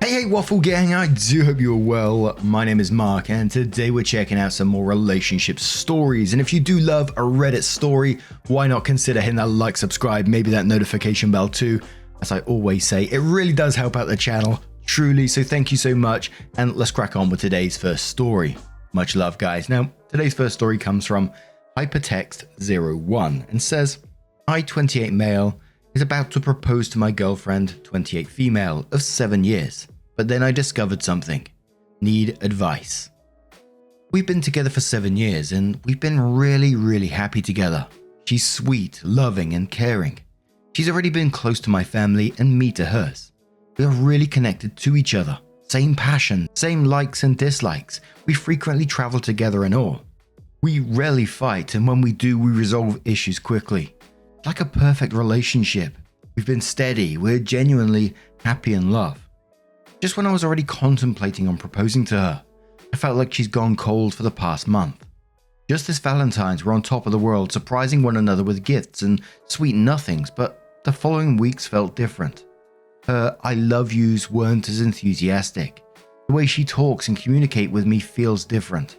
Hey Waffle Gang, I do hope you're well. My name is Mark and today we're checking out some more relationship stories. And if you do love a Reddit story, why not consider hitting that like, subscribe, maybe that notification bell too. As I always say, it really does help out the channel, truly, so thank you so much. And let's crack on with today's first story. Much love guys. Now, today's first story comes from Hypertext01 and says, I, 28 male, is about to propose to my girlfriend, 28 female, of 7 years. But then I discovered something. Need advice. We've been together for 7 years and we've been really happy together. She's sweet, loving and caring. She's already been close to my family and me to hers. We are really connected to each other. Same passion, same likes and dislikes. We frequently travel together and all. We rarely fight, and when we do, we resolve issues quickly. Like a perfect relationship. We've been steady, we're genuinely happy in love. Just when I was already contemplating on proposing to her, I felt like she's gone cold for the past month. Just this Valentine's, we're on top of the world, surprising one another with gifts and sweet nothings, but the following weeks felt different. Her I love yous weren't as enthusiastic. The way she talks and communicates with me feels different.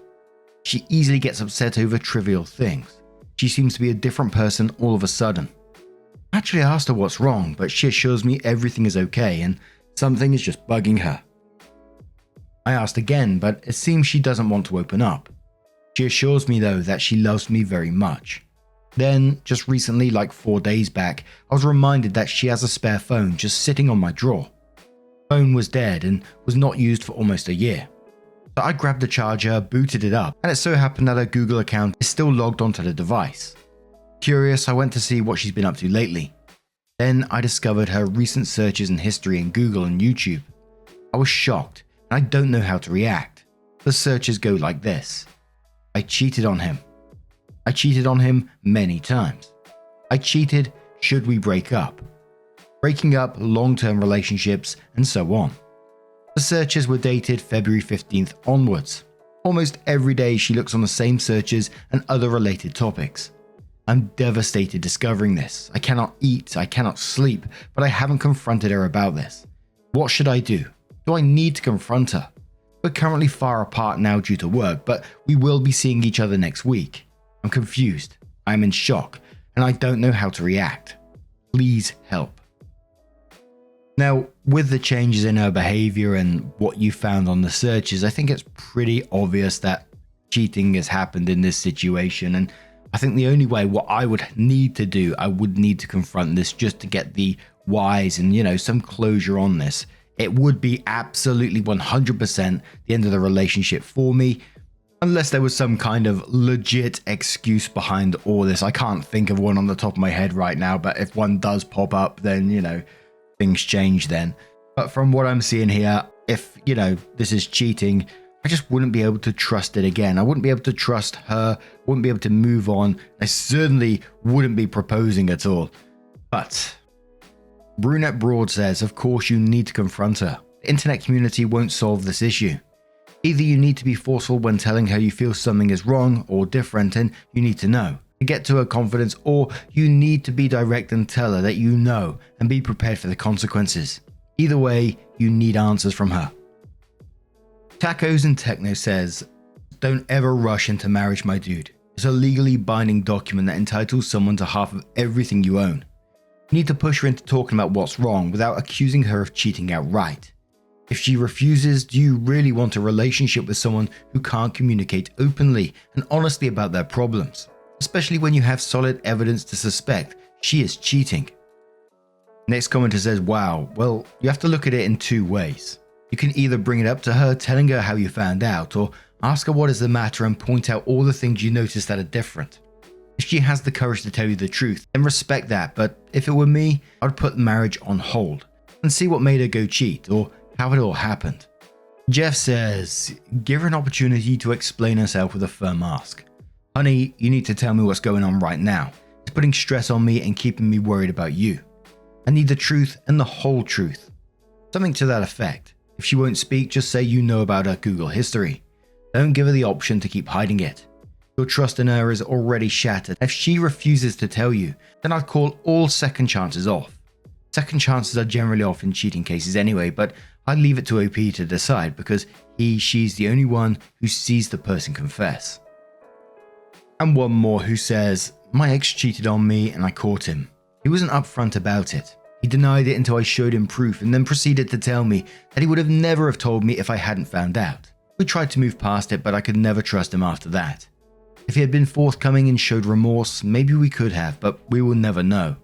She easily gets upset over trivial things. She seems to be a different person all of a sudden. Actually, I asked her what's wrong, but she assures me everything is okay and something is just bugging her. I asked again, but it seems she doesn't want to open up. She assures me though that she loves me very much. Then, just recently, like 4 days back, I was reminded that she has a spare phone just sitting on my drawer. Phone was dead and was not used for almost a year. So I grabbed the charger, booted it up, and it so happened that her Google account is still logged onto the device. Curious, I went to see what she's been up to lately. Then I discovered her recent searches and history in Google and YouTube. I was shocked, and I don't know how to react. The searches go like this. I cheated on him. I cheated on him many times. I cheated, should we break up? Breaking up, long-term relationships, and so on. The searches were dated February 15th onwards. Almost every day she looks on the same searches and other related topics. I'm devastated discovering this. I cannot eat, I cannot sleep, but I haven't confronted her about this. What should I do? Do I need to confront her? We're currently far apart now due to work, but we will be seeing each other next week. I'm confused, I'm in shock, and I don't know how to react. Please help. Now, with the changes in her behavior and what you found on the searches, I think it's pretty obvious that cheating has happened in this situation, and I think the only way what I would need to do, I would need to confront this just to get the whys and, some closure on this. It would be absolutely 100% the end of the relationship for me, unless there was some kind of legit excuse behind all this. I can't think of one on the top of my head right now, but if one does pop up, then, things change then. But from what I'm seeing here, if, this is cheating, I just wouldn't be able to trust it again. I wouldn't be able to trust her, wouldn't be able to move on. I certainly wouldn't be proposing at all. But Brunette Broad says, of course you need to confront her. The internet community won't solve this issue. Either you need to be forceful when telling her you feel something is wrong or different and you need to know to get to her confidence, or you need to be direct and tell her that you know and be prepared for the consequences. Either way, you need answers from her. Tacos and Techno says, don't ever rush into marriage, my dude. It's a legally binding document that entitles someone to half of everything you own. You need to push her into talking about what's wrong without accusing her of cheating outright. If she refuses, do you really want a relationship with someone who can't communicate openly and honestly about their problems? Especially when you have solid evidence to suspect she is cheating. Next commenter says, wow, well, you have to look at it in two ways. You can either bring it up to her, telling her how you found out, or ask her what is the matter and point out all the things you noticed that are different. If she has the courage to tell you the truth, then respect that, but if it were me, I'd put marriage on hold and see what made her go cheat or how it all happened. Jeff says, give her an opportunity to explain herself with a firm ask. Honey, you need to tell me what's going on right now. It's putting stress on me and keeping me worried about you. I need the truth and the whole truth. Something to that effect. If she won't speak, just say you know about her Google history. Don't give her the option to keep hiding it. Your trust in her is already shattered. If she refuses to tell you, then I'd call all second chances off. Second chances are generally off in cheating cases anyway, but I leave it to OP to decide because she's the only one who sees the person confess. And one more who says, my ex cheated on me and I caught him. He wasn't upfront about it. He denied it until I showed him proof and then proceeded to tell me that he would have never have told me if I hadn't found out. We tried to move past it, but I could never trust him after that. If he had been forthcoming and showed remorse, maybe we could have, but we will never know.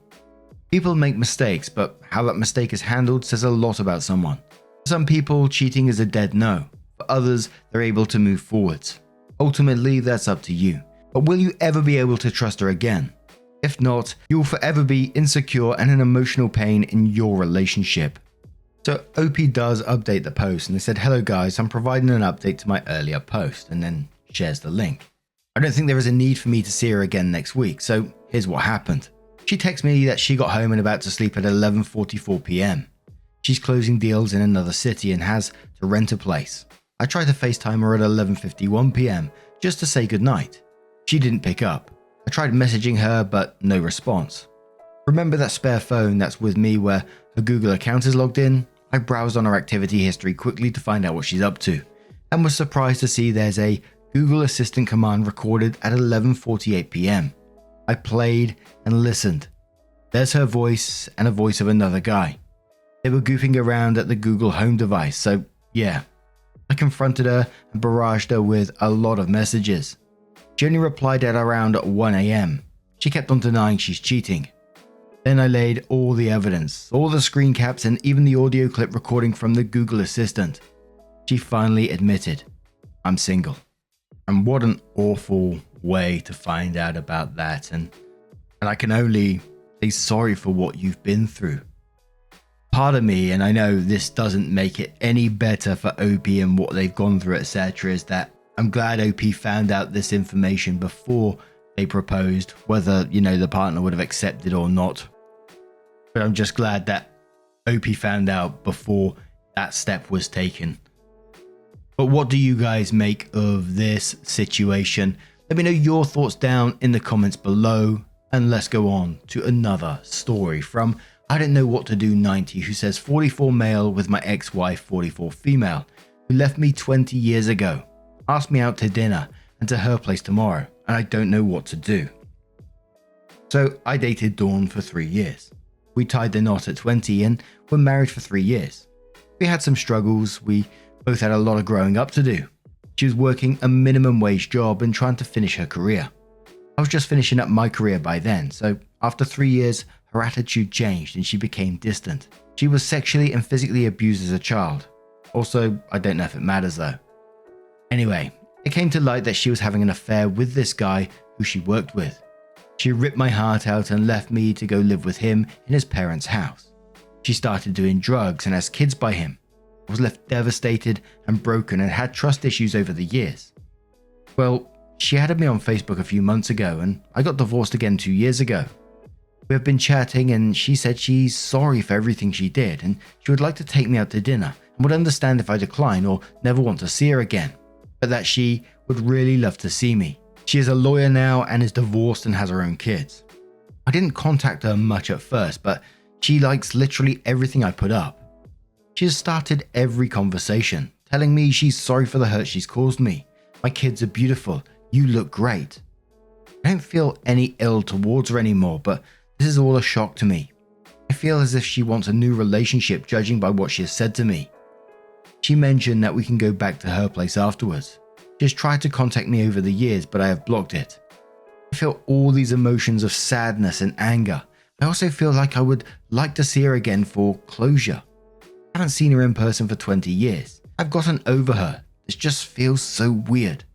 People make mistakes, but how that mistake is handled says a lot about someone. For some people, cheating is a dead no. For others, they're able to move forwards. Ultimately, that's up to you. But will you ever be able to trust her again? If not, you will forever be insecure and in emotional pain in your relationship. So OP does update the post and they said, hello guys, I'm providing an update to my earlier post, and then shares the link. I don't think there is a need for me to see her again next week, so here's what happened. She texted me that she got home and about to sleep at 11:44 PM. She's closing deals in another city and has to rent a place. I tried to FaceTime her at 11:51 PM just to say goodnight. She didn't pick up. I tried messaging her but no response. Remember that spare phone that's with me where her Google account is logged in? I browsed on her activity history quickly to find out what she's up to and was surprised to see there's a Google Assistant command recorded at 11:48 PM. I played and listened. There's her voice and a voice of another guy. They were goofing around at the Google Home device, so yeah. I confronted her and barraged her with a lot of messages. She only replied at around 1 AM. She kept on denying she's cheating. Then I laid all the evidence, all the screen caps and even the audio clip recording from the Google Assistant. She finally admitted, I'm single. And what an awful way to find out about that, and I can only say sorry for what you've been through. Part of me, and I know this doesn't make it any better for OP and what they've gone through, etc., is that I'm glad OP found out this information before they proposed, whether, the partner would have accepted or not. But I'm just glad that OP found out before that step was taken. But what do you guys make of this situation? Let me know your thoughts down in the comments below, and let's go on to another story from I don't know what to do 90, who says 44 male with my ex-wife 44 female, who left me 20 years ago, asked me out to dinner and to her place tomorrow, and I don't know what to do. So I dated Dawn for 3 years. We tied the knot at 20 and were married for 3 years. We had some struggles, we both had a lot of growing up to do. She was working a minimum wage job and trying to finish her career. I was just finishing up my career by then, so after 3 years, her attitude changed and she became distant. She was sexually and physically abused as a child. Also, I don't know if it matters though. Anyway, it came to light that she was having an affair with this guy who she worked with. She ripped my heart out and left me to go live with him in his parents' house. She started doing drugs and has kids by him. I was left devastated and broken and had trust issues over the years. Well, she added me on Facebook a few months ago and I got divorced again 2 years ago. We have been chatting and she said she's sorry for everything she did and she would like to take me out to dinner and would understand if I decline or never want to see her again, but that she would really love to see me. She is a lawyer now and is divorced and has her own kids. I didn't contact her much at first, but she likes literally everything I put up. She has started every conversation, telling me she's sorry for the hurt she's caused me. My kids are beautiful. You look great. I don't feel any ill towards her anymore, but this is all a shock to me. I feel as if she wants a new relationship judging by what she has said to me. She mentioned that we can go back to her place afterwards. She has tried to contact me over the years, but I have blocked it. I feel all these emotions of sadness and anger. I also feel like I would like to see her again for closure. I haven't seen her in person for 20 years. I've gotten over her. This just feels so weird.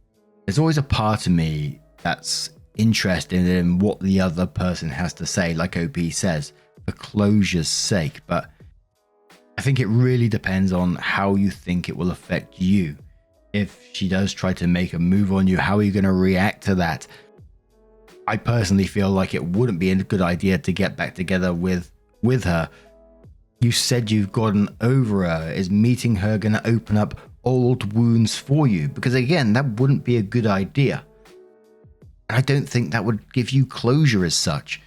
There's always a part of me that's interested in what the other person has to say, like OP says, for closure's sake, but I think it really depends on how you think it will affect you. If she does try to make a move on you, how are you going to react to that? I personally feel like it wouldn't be a good idea to get back together with her. You said you've gotten over her. Is meeting her going to open up old wounds for you? Because again, that wouldn't be a good idea. And I don't think that would give you closure as such.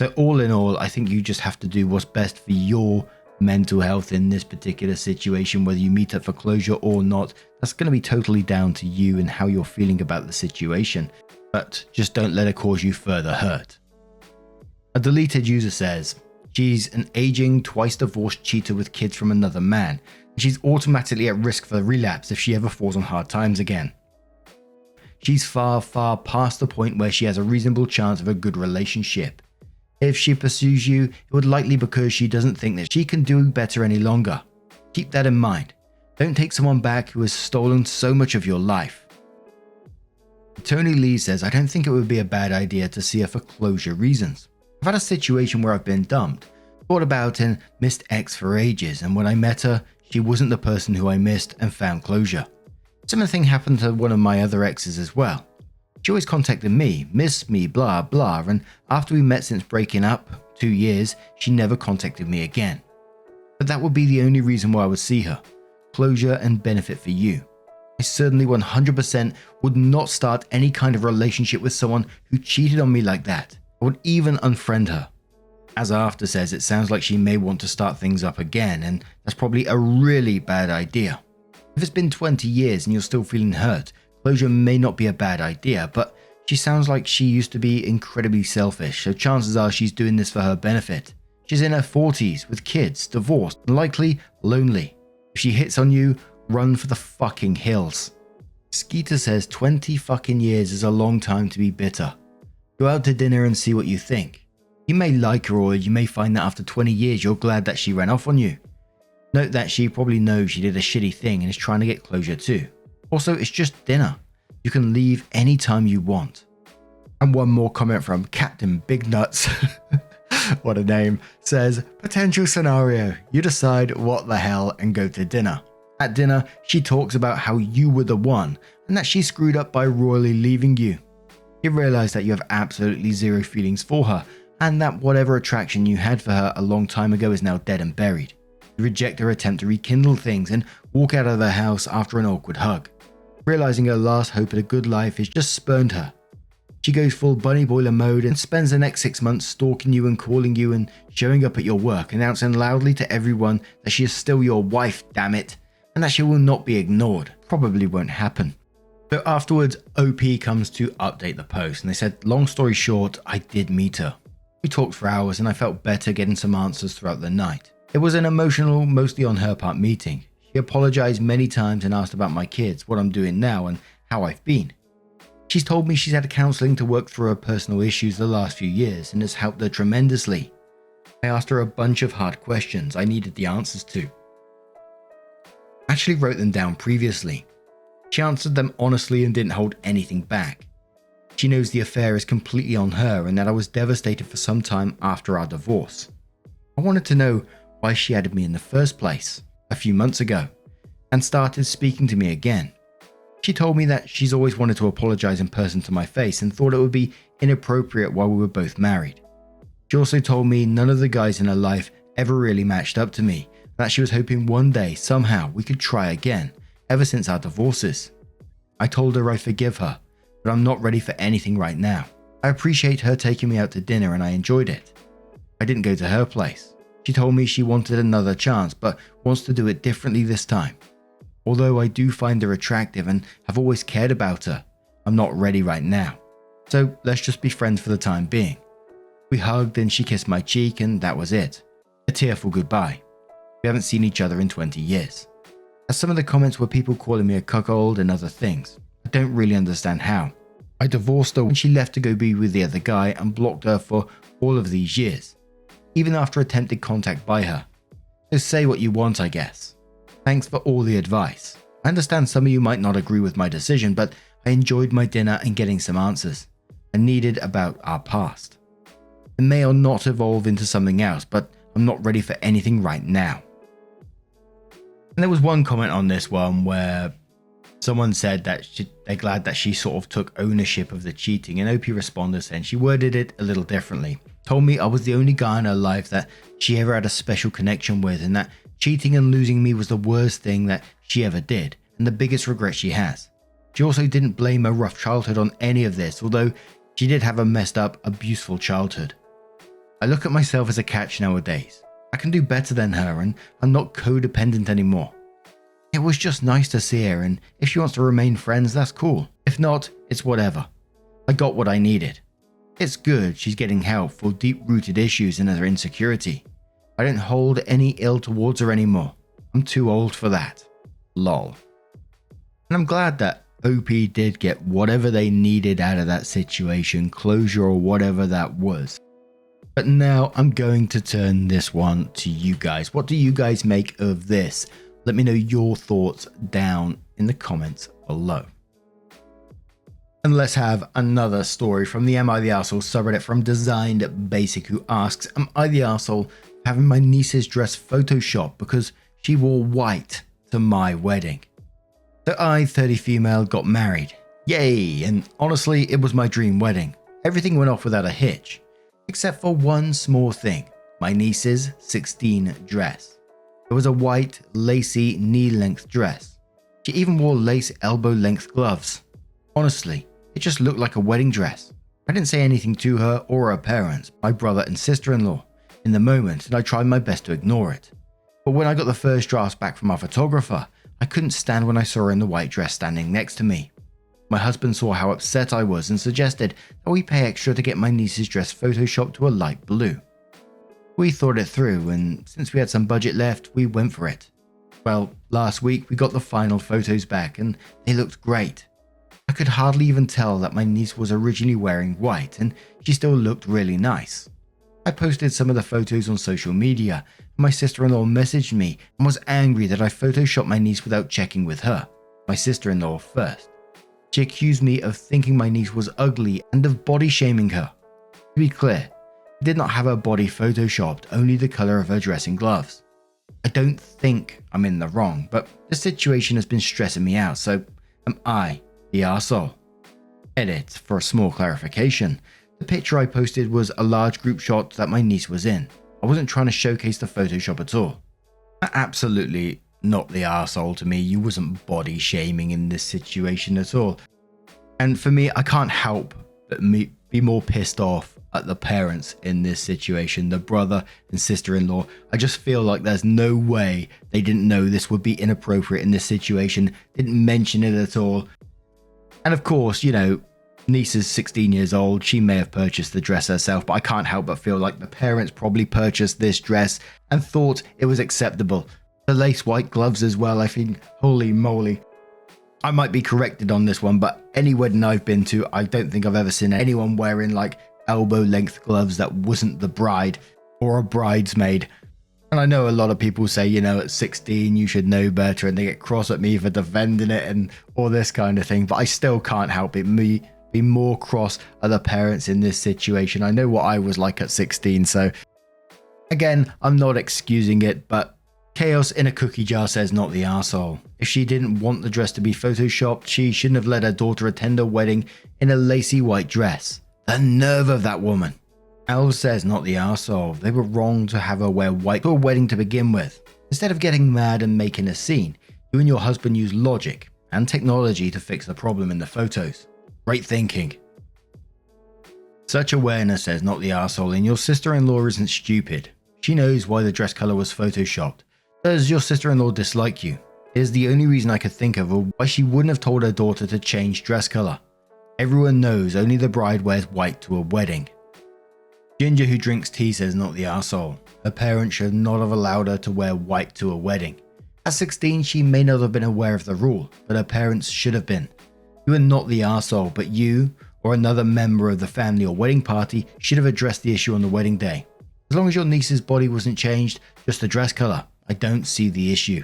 So all in all, I think you just have to do what's best for your mental health in this particular situation, whether you meet up for closure or not. That's going to be totally down to you and how you're feeling about the situation, but just don't let it cause you further hurt. A deleted user says, she's an aging, twice divorced cheater with kids from another man, and she's automatically at risk for relapse if she ever falls on hard times again. She's far, far past the point where she has a reasonable chance of a good relationship. If she pursues you, it would likely because she doesn't think that she can do better any longer. Keep that in mind. Don't take someone back who has stolen so much of your life. Tony Lee says, I don't think it would be a bad idea to see her for closure reasons. I've had a situation where I've been dumped, thought about and missed X for ages, and when I met her, she wasn't the person who I missed and found closure. Similar thing happened to one of my other exes as well. She always contacted me, missed me, blah blah, and after we met since breaking up, 2 years, she never contacted me again. But that would be the only reason why I would see her. Closure and benefit for you. I certainly 100% would not start any kind of relationship with someone who cheated on me like that. I would even unfriend her. As After says, it sounds like she may want to start things up again, and that's probably a really bad idea. If it's been 20 years and you're still feeling hurt, closure may not be a bad idea, but she sounds like she used to be incredibly selfish, so chances are she's doing this for her benefit. She's in her 40s with kids, divorced, and likely lonely. If she hits on you, run for the fucking hills. Skeeter says 20 fucking years is a long time to be bitter. Go out to dinner and see what you think. You may like her, or you may find that after 20 years you're glad that she ran off on you. Note that she probably knows she did a shitty thing and is trying to get closure too. Also, it's just dinner. You can leave anytime you want. And one more comment from Captain Big Nuts, what a name, says, potential scenario, you decide what the hell and go to dinner. At dinner, she talks about how you were the one and that she screwed up by royally leaving you. You realize that you have absolutely zero feelings for her and that whatever attraction you had for her a long time ago is now dead and buried. You reject her attempt to rekindle things and walk out of the house after an awkward hug. Realizing her last hope at a good life has just spurned her. She goes full bunny boiler mode and spends the next 6 months stalking you and calling you and showing up at your work, announcing loudly to everyone that she is still your wife, damn it, and that she will not be ignored. Probably won't happen. So afterwards, OP comes to update the post, and they said, long story short, I did meet her. We talked for hours and I felt better getting some answers throughout the night. It was an emotional, mostly on her part meeting. She apologized many times and asked about my kids, what I'm doing now, and how I've been. She's told me she's had counseling to work through her personal issues the last few years and has helped her tremendously. I asked her a bunch of hard questions I needed the answers to. I actually wrote them down previously. She answered them honestly and didn't hold anything back. She knows the affair is completely on her and that I was devastated for some time after our divorce. I wanted to know why she added me in the first place a few months ago and started speaking to me again. She told me that she's always wanted to apologize in person to my face and thought it would be inappropriate while we were both married. She also told me none of the guys in her life ever really matched up to me, and that she was hoping one day somehow we could try again, ever since our divorces. I told her I forgive her, but I'm not ready for anything right now. I appreciate her taking me out to dinner and I enjoyed it. I didn't go to her place. She told me she wanted another chance but wants to do it differently this time. Although I do find her attractive and have always cared about her, I'm not ready right now. So let's just be friends for the time being. We hugged and she kissed my cheek and that was it. A tearful goodbye. We haven't seen each other in 20 years. As some of the comments were people calling me a cuckold and other things. I don't really understand how. I divorced her when she left to go be with the other guy and blocked her for all of these years, even after attempted contact by her. So say what you want, I guess. Thanks for all the advice. I understand some of you might not agree with my decision, but I enjoyed my dinner and getting some answers I needed about our past. It may or not evolve into something else, but I'm not ready for anything right now. And there was one comment on this one where someone said that they're glad that she sort of took ownership of the cheating, and OP responded saying she worded it a little differently. Told me I was the only guy in her life that she ever had a special connection with, and that cheating and losing me was the worst thing that she ever did, and the biggest regret she has. She also didn't blame her rough childhood on any of this, although she did have a messed up, abuseful childhood. I look at myself as a catch nowadays. I can do better than her and I'm not codependent anymore. It was just nice to see her, and if she wants to remain friends, that's cool. If not, it's whatever. I got what I needed. It's good she's getting help for deep-rooted issues and her insecurity. I don't hold any ill towards her anymore. I'm too old for that. Lol. And I'm glad that OP did get whatever they needed out of that situation, closure or whatever that was. But now I'm going to turn this one to you guys. What do you guys make of this? Let me know your thoughts down in the comments below. And let's have another story from the Am I the Arsehole subreddit from Designed Basic, who asks, am I the arsehole for having my niece's dress photoshopped because she wore white to my wedding? So I, 30 female, got married. Yay! And honestly, it was my dream wedding. Everything went off without a hitch. Except for one small thing, my niece's 16 dress. It was a white, lacy, knee-length dress. She even wore lace elbow-length gloves. Honestly, it just looked like a wedding dress. I didn't say anything to her or her parents, my brother and sister-in-law, in the moment, and I tried my best to ignore it. But when I got the first drafts back from our photographer, I couldn't stand when I saw her in the white dress standing next to me. My husband saw how upset I was and suggested that we pay extra to get my niece's dress photoshopped to a light blue. We thought it through, and since we had some budget left, we went for it. Well, last week we got the final photos back and they looked great. I could hardly even tell that my niece was originally wearing white, and she still looked really nice. I posted some of the photos on social media, and my sister-in-law messaged me and was angry that I photoshopped my niece without checking with her, my sister-in-law, first. She accused me of thinking my niece was ugly and of body shaming her. To be clear, I did not have her body photoshopped, only the color of her dress and gloves. I don't think I'm in the wrong, but the situation has been stressing me out, so am I the arsehole? Edit, for a small clarification, the picture I posted was a large group shot that my niece was in. I wasn't trying to showcase the Photoshop at all. Absolutely not the arsehole to me. You wasn't body shaming in this situation at all. And for me, I can't help but be more pissed off at the parents in this situation, the brother and sister-in-law. I just feel like there's no way they didn't know this would be inappropriate in this situation, didn't mention it at all. And of course, you know, niece is 16 years old. She may have purchased the dress herself, but I can't help but feel like the parents probably purchased this dress and thought it was acceptable. The lace white gloves as well, I think, holy moly. I might be corrected on this one, but any wedding I've been to, I don't think I've ever seen anyone wearing like elbow length gloves that wasn't the bride or a bridesmaid. And I know a lot of people say, you know, at 16 you should know better, and they get cross at me for defending it and all this kind of thing, but I still can't help it. Be more cross at the parents in this situation. I know what I was like at 16, so again, I'm not excusing it, but Chaos in a Cookie Jar says not the arsehole. If she didn't want the dress to be photoshopped, she shouldn't have let her daughter attend a wedding in a lacy white dress. The nerve of that woman. Al says not the arsehole. They were wrong to have her wear white to a wedding to begin with. Instead of getting mad and making a scene, you and your husband use logic and technology to fix the problem in the photos. Great thinking. Such awareness says not the arsehole, and your sister-in-law isn't stupid. She knows why the dress color was photoshopped. Does your sister-in-law dislike you? It is the only reason I could think of why she wouldn't have told her daughter to change dress color. Everyone knows only the bride wears white to a wedding. Ginger who drinks tea says not the arsehole. Her parents should not have allowed her to wear white to a wedding. At 16 she may not have been aware of the rule, but her parents should have been. You are not the arsehole, but you or another member of the family or wedding party should have addressed the issue on the wedding day. As long as your niece's body wasn't changed, just the dress color, I don't see the issue.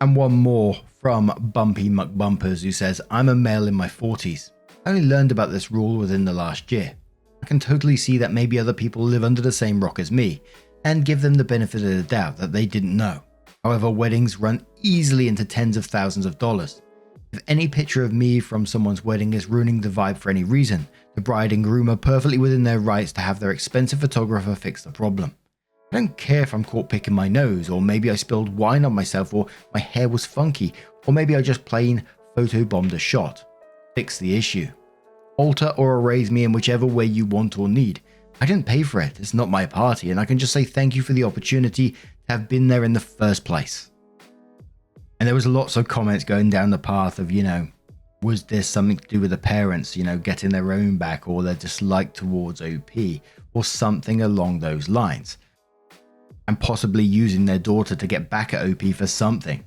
And one more from Bumpy McBumpers, who says, I'm a male in my 40s. I only learned about this rule within the last year. I can totally see that maybe other people live under the same rock as me, and give them the benefit of the doubt that they didn't know. However, weddings run easily into tens of thousands of dollars. If any picture of me from someone's wedding is ruining the vibe for any reason, the bride and groom are perfectly within their rights to have their expensive photographer fix the problem. I don't care if I'm caught picking my nose, or maybe I spilled wine on myself, or my hair was funky, or maybe I just plain photobombed a shot. Fix the issue. Alter or erase me in whichever way you want or need, I didn't pay for it. It's not my party. And I can just say thank you for the opportunity to have been there in the first place. And there was lots of comments going down the path of, was this something to do with the parents, getting their own back, or their dislike towards OP, or something along those lines. And possibly using their daughter to get back at OP for something.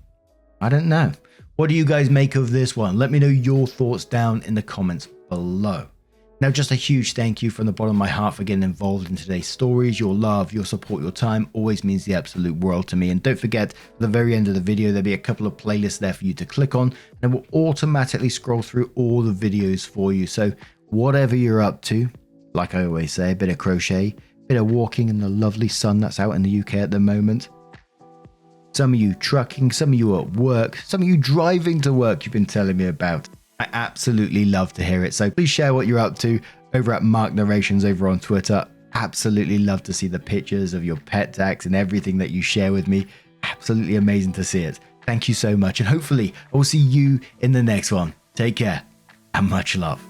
I don't know. What do you guys make of this one? Let me know your thoughts down in the comments below. Now, just a huge thank you from the bottom of my heart for getting involved in today's stories. Your love, your support, your time always means the absolute world to me. And don't forget, at the very end of the video, there'll be a couple of playlists there for you to click on, and it will automatically scroll through all the videos for you. So whatever you're up to, like I always say, a bit of crochet, a bit of walking in the lovely sun that's out in the UK at the moment. Some of you trucking, some of you at work, some of you driving to work you've been telling me about. I absolutely love to hear it. So please share what you're up to over at Mark Narrations over on Twitter. Absolutely love to see the pictures of your pet tags and everything that you share with me. Absolutely amazing to see it. Thank you so much. And hopefully I will see you in the next one. Take care and much love.